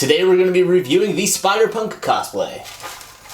Today we're going to be reviewing the Spiderpunk cosplay.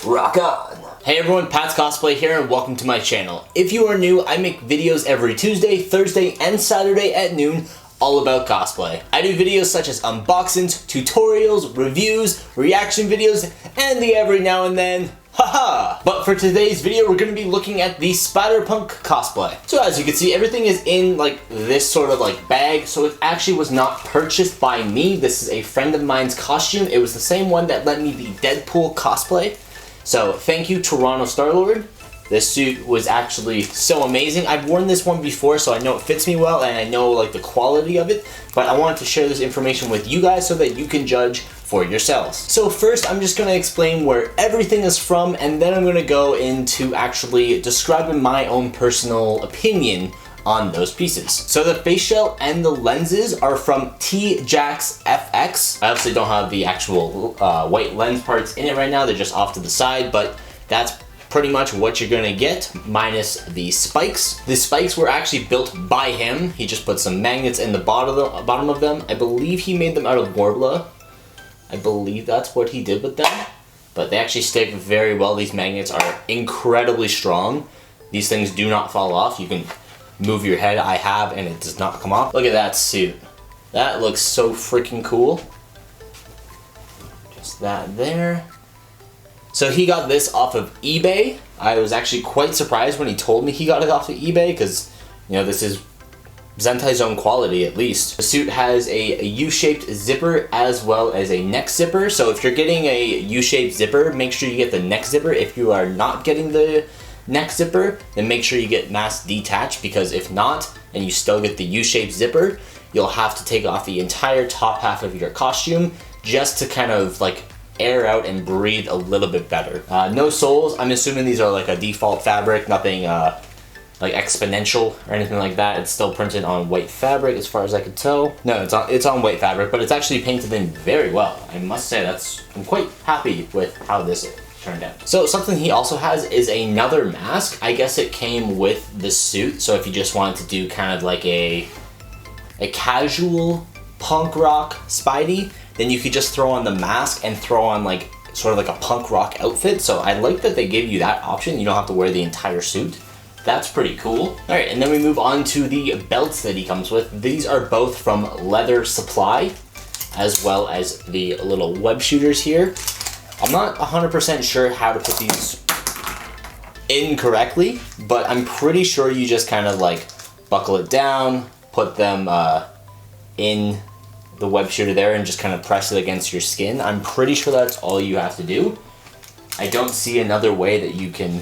Rock on! Hey everyone, patscosplay here and welcome to my channel. If you are new, I make videos every Tuesday, Thursday, and Saturday at noon all about cosplay. I do videos such as unboxings, tutorials, reviews, reaction videos, and the every now and then haha! But for today's video, we're going to be looking at the Spiderpunk cosplay. So as you can see, everything is in like this sort of like bag, so it actually was not purchased by me. This is a friend of mine's costume. It was the same one that lent me the Deadpool cosplay. So thank you, Toronto Star-Lord. This suit was actually so amazing. I've worn this one before, so I know it fits me well, and I know like the quality of it, but I wanted to share this information with you guys so that you can judge for yourselves. So first, I'm just going to explain where everything is from, and then I'm going to go into actually describing my own personal opinion on those pieces. So the face shell and the lenses are from T-Jax FX. I obviously don't have the actual white lens parts in it right now, they're just off to the side, but that's pretty much what you're gonna get, minus the spikes. The spikes were actually built by him. He just put some magnets in the bottom of them. I believe he made them out of Warbler. I believe that's what he did with them. But they actually stick very well. These magnets are incredibly strong. These things do not fall off. You can move your head, I have, and it does not come off. Look at that suit. That looks so freaking cool. Just that there. So he got this off of eBay. I was actually quite surprised when he told me he got it off of eBay because, you know, this is zentaizone quality at least. The suit has a U-shaped zipper as well as a neck zipper. So if you're getting a U-shaped zipper, make sure you get the neck zipper. If you are not getting the neck zipper, then make sure you get mass detached, because if not, and you still get the U-shaped zipper, you'll have to take off the entire top half of your costume just to kind of like air out and breathe a little bit better. No soles. I'm assuming these are like a default fabric, nothing like exponential or anything like that. It's still printed on white fabric as far as I can tell. No, it's on white fabric, but it's actually painted in very well. I must say I'm quite happy with how this turned out. So something he also has is another mask. I guess it came with the suit, so if you just wanted to do kind of like a casual punk rock Spidey, then you could just throw on the mask and throw on like sort of like a punk rock outfit. So I like that they gave you that option. You don't have to wear the entire suit. That's pretty cool. All right, and then we move on to the belts that he comes with. These are both from Leather Supply, as well as the little web shooters here. I'm not 100% sure how to put these in correctly, but I'm pretty sure you just kind of like buckle it down, put them in the web shooter there and just kind of press it against your skin. I'm pretty sure that's all you have to do. I don't see another way that you can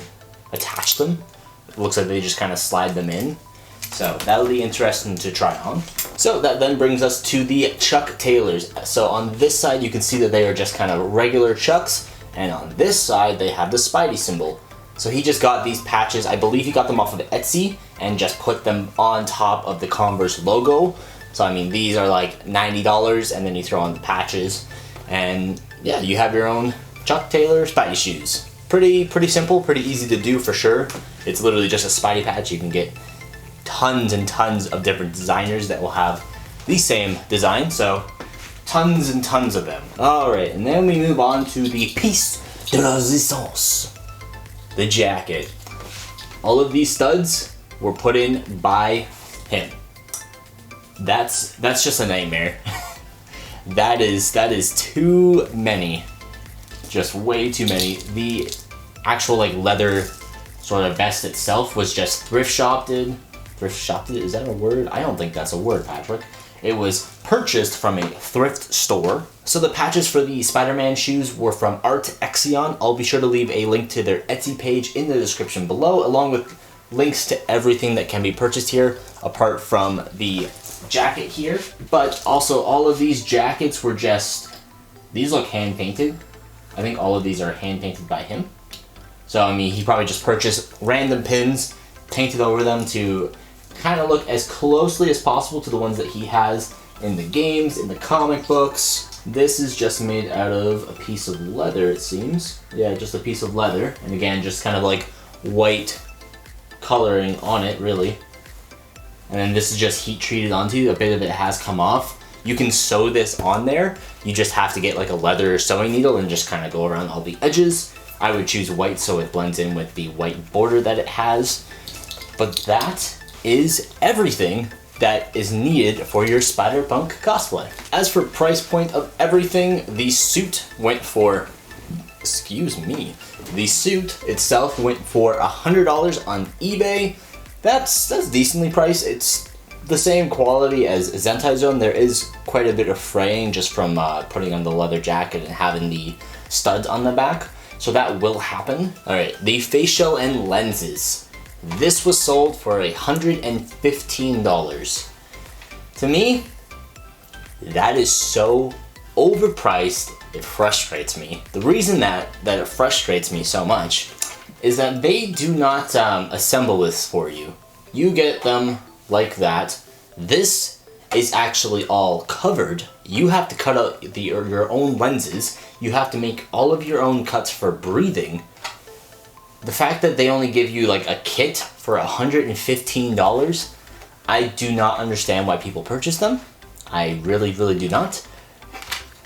attach them. It looks like they just kind of slide them in. So that'll be interesting to try on. So that then brings us to the Chuck Taylors. So on this side you can see that they are just kind of regular Chucks, and on this side they have the Spidey symbol. So he just got these patches, I believe he got them off of Etsy, and just put them on top of the Converse logo. So I mean, these are like $90, and then you throw on the patches, and yeah, you have your own Chuck Taylor Spidey shoes. Pretty simple, pretty easy to do for sure. It's literally just a Spidey patch. You can get tons and tons of different designers that will have the same design, so tons and tons of them. Alright, and then we move on to the piece de résistance, the jacket. All of these studs were put in by him. That's just a nightmare. that is too many. Just way too many. The actual like leather sort of vest itself was just thrift shopped. Thrift shopped, is that a word? I don't think that's a word, Patrick. It was purchased from a thrift store. So the patches for the Spider-Man shoes were from Art Exion. I'll be sure to leave a link to their Etsy page in the description below, along with links to everything that can be purchased here, apart from the jacket here. But also all of these jackets were just, these look hand painted. I think all of these are hand painted by him. So I mean, he probably just purchased random pins, painted over them to kind of look as closely as possible to the ones that he has in the games, in the comic books. This is just made out of a piece of leather, it seems. Yeah, just a piece of leather. And again, just kind of like white coloring on it, really. And then this is just heat treated onto. A bit of it has come off. You can sew this on there. You just have to get like a leather sewing needle and just kind of go around all the edges. I would choose white so it blends in with the white border that it has. But that is everything that is needed for your Spiderpunk cosplay. As for price point of everything, the suit went for, the suit itself went for $100 on eBay. That's decently priced. It's the same quality as zentaizone. There is quite a bit of fraying just from putting on the leather jacket and having the studs on the back. So that will happen. All right, the face shell and lenses. This was sold for $115. To me, that is so overpriced, it frustrates me. The reason that it frustrates me so much is that they do not assemble this for you. You get them like that. This is actually all covered. You have to cut out your own lenses. You have to make all of your own cuts for breathing. The fact that they only give you like a kit for $115, I do not understand why people purchase them. I really, really do not.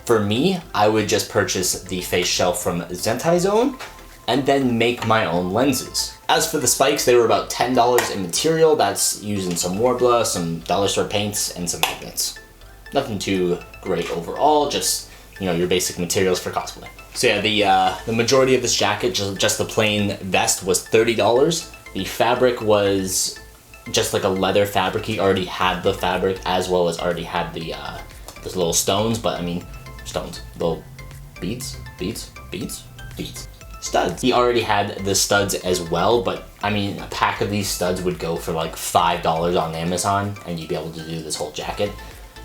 For me, I would just purchase the face shell from zentaizone and then make my own lenses. As for the spikes, they were about $10 in material. That's using some Warbler, some dollar store paints, and some magnets. Nothing too great overall, just, you know, your basic materials for cosplay. So yeah, the majority of this jacket, just the plain vest, was $30. The fabric was just like a leather fabric. He already had the fabric as well as already had the those little stones, but I mean, stones, little beads, studs. He already had the studs as well, but I mean, a pack of these studs would go for like $5 on Amazon, and you'd be able to do this whole jacket.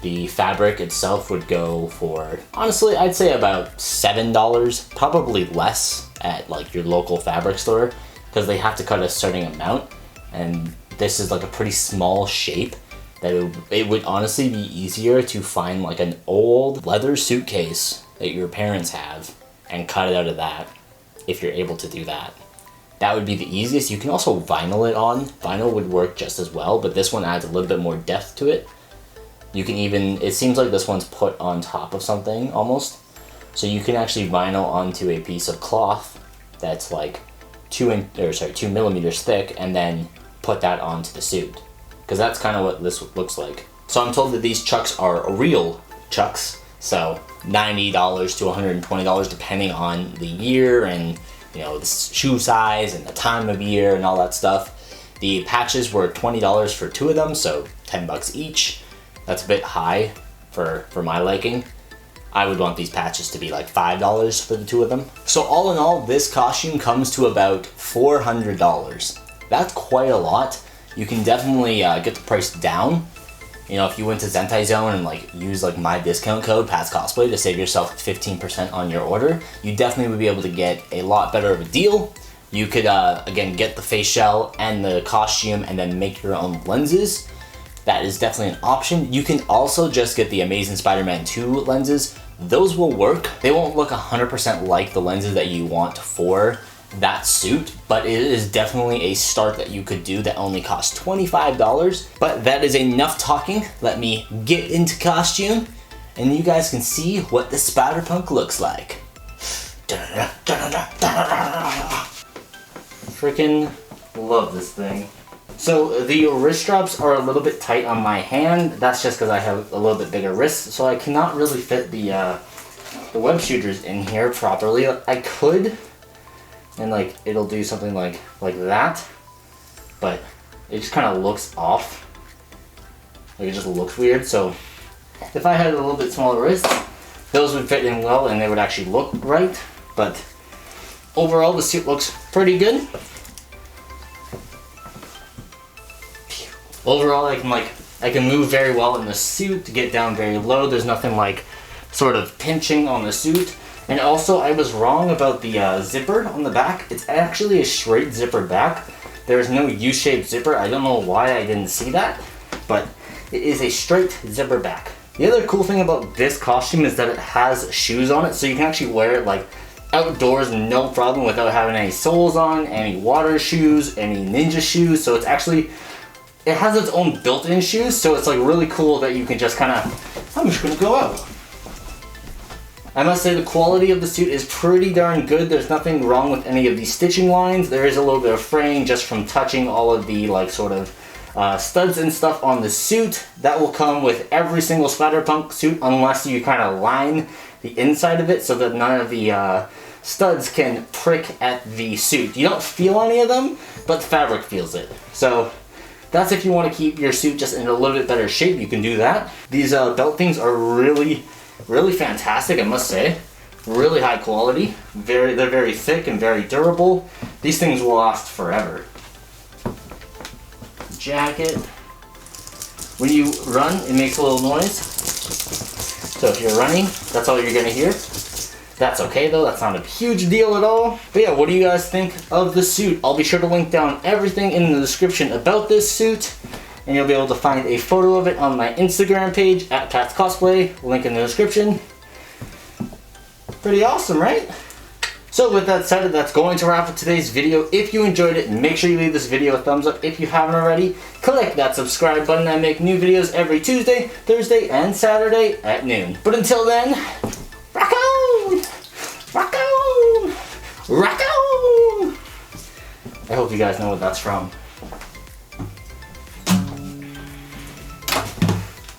The fabric itself would go for, honestly, I'd say about $7, probably less at like your local fabric store, because they have to cut a certain amount, and this is like a pretty small shape that it would honestly be easier to find like an old leather suitcase that your parents have and cut it out of that, if you're able to do that. That would be the easiest. You can also vinyl it on. Vinyl would work just as well, but this one adds a little bit more depth to it. You can even, it seems like this one's put on top of something almost. So you can actually vinyl onto a piece of cloth that's like 2 millimeters thick, and then put that onto the suit. Because that's kind of what this looks like. So I'm told that these chucks are real chucks. So $90 to $120 depending on the year and, you know, the shoe size and the time of year and all that stuff. The patches were $20 for 2 of them, so $10 each. That's a bit high for my liking. I would want these patches to be like $5 for the 2 of them. So all in all, this costume comes to about $400. That's quite a lot. You can definitely get the price down. You know, if you went to zentaizone and like use like my discount code patscosplay to save yourself 15% on your order, you definitely would be able to get a lot better of a deal. You could again get the face shell and the costume and then make your own lenses. That is definitely an option. You can also just get the Amazing Spider-Man 2 lenses. Those will work. They won't look 100% like the lenses that you want for that suit, but it is definitely a start that you could do that only costs $25. But that is enough talking. Let me get into costume and you guys can see what the Spiderpunk looks like. Freaking love this thing. So the wrist straps are a little bit tight on my hand. That's just because I have a little bit bigger wrists, so I cannot really fit the web shooters in here properly. I could, and like it'll do something like that, but it just kind of looks off. Like it just looks weird. So if I had a little bit smaller wrists, those would fit in well and they would actually look right. But overall, the suit looks pretty good. Overall, I can move very well in the suit to get down very low. There's nothing like sort of pinching on the suit. And also, I was wrong about the zipper on the back. It's actually a straight zipper back. There's no U-shaped zipper. I don't know why I didn't see that, but it is a straight zipper back. The other cool thing about this costume is that it has shoes on it, so you can actually wear it like outdoors no problem without having any soles on, any water shoes, any ninja shoes. So it's actually, it has its own built-in shoes, so it's like really cool that you can just kind of I'm just gonna go out. I must say the quality of the suit is pretty darn good. There's nothing wrong with any of these stitching lines. There is a little bit of fraying just from touching all of the like sort of studs and stuff on the suit. That will come with every single spiderpunk suit unless you kind of line the inside of it so that none of the studs can prick at the suit. You don't feel any of them, but the fabric feels it. So that's if you want to keep your suit just in a little bit better shape, you can do that. These belt things are really fantastic, I must say. Really high quality. They're very thick and very durable. These things will last forever. Jacket. When you run, it makes a little noise. So if you're running, that's all you're gonna hear. That's okay though, that's not a huge deal at all. But yeah, what do you guys think of the suit? I'll be sure to link down everything in the description about this suit. And you'll be able to find a photo of it on my Instagram page at patscosplay, link in the description. Pretty awesome, right? So with that said, that's going to wrap up today's video. If you enjoyed it, make sure you leave this video a thumbs up. If you haven't already, click that subscribe button. I make new videos every Tuesday, Thursday, and Saturday at noon. But until then, rock on! Rock on! Rock on! I hope you guys know what that's from.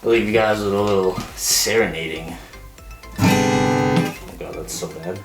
I'll leave you guys with a little serenading. Oh god, that's so bad.